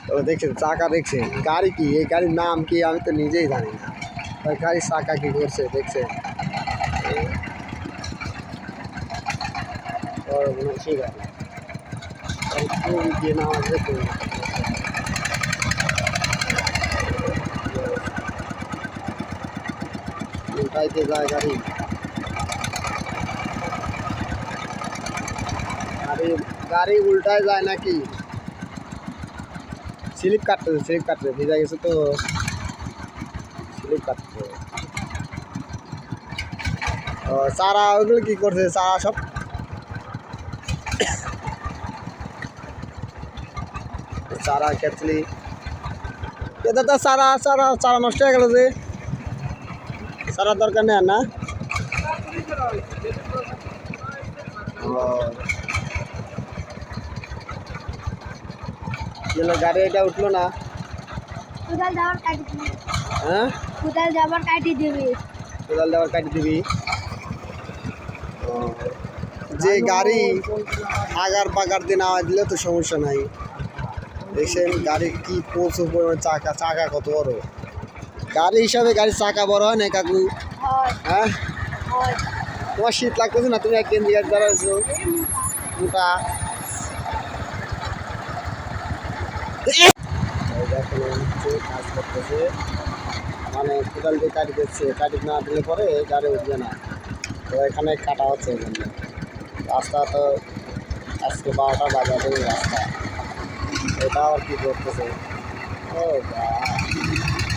ও দেখছেন চাকা দেখছেন গাড়ি কি এই গাড়ির নাম কি আমি তো নিজেই জানি না ওই গাড়ির চাকা কি করছে দেখছেন সেই গাড়ি দিয়ে নাম আসবে উল্টাইতে যায় গাড়ি গাড়ি গাড়ি উল্টায় যায় নাকি স্লিপ কাটতে ভিজা গেছে তো স্লিপ কাটতে ও চারা ওইগুলো কি করছে চারা সব চারা কেটলি দাদা চারা চারা চারা নষ্ট হয়ে গেল যে চারা দরকার নেই না গাড়ি এটা উঠলো না হ্যাঁ কোদাল যাবার কাটি দিবি যে গাড়ি আগার পাগার দিয়ে নামাই দিলে তো সমস্যা নাই দেখছেন গাড়ি কি প্রচুর পরিমাণে চাকা কত বড় গাড়ি হিসাবে গাড়ির চাকা বড় হয় না কাকু হ্যাঁ তোমার শীত লাগতেছে না তুমি এক কেন্দ্রি গাড়ি দাঁড়াইছো মোটা কাজ করতেছে মানে কোদাল দিয়ে কাটি দিচ্ছে কাটি না দিলে পরে গাড়ি উঠবে না তো এখানে কাটা হচ্ছে এই জন্য রাস্তা তো আজকে 12টা বাজারে রাস্তা এটা আবার কি করতেছে ও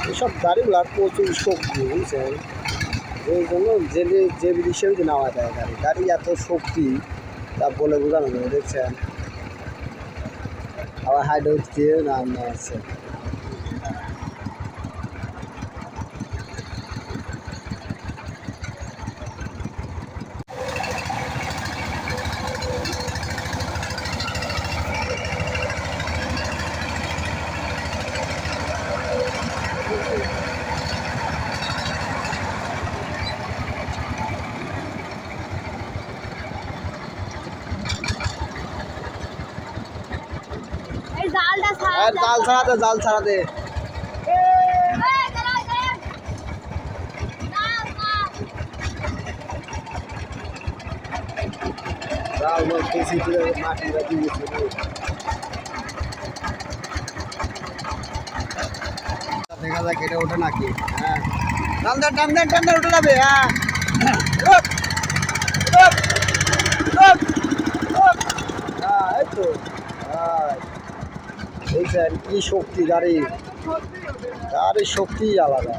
এইসব গাড়িগুলো প্রচুর শক্তি বুঝছেন এই জন্য যে বিষয়ে যে নামা দেয় গাড়ি এত শক্তি তা বলে বোঝানো যাবে দেখছেন আবার হাইড্রোলিক দিয়ে নাম আছে জাল ছাড়া দে দেখা যাক এটা ওঠে নাকি হ্যাঁ টান দেন উঠে যাবে হ্যাঁ এই তো দেখছেন কি শক্তি গাড়ির শক্তি আলাদা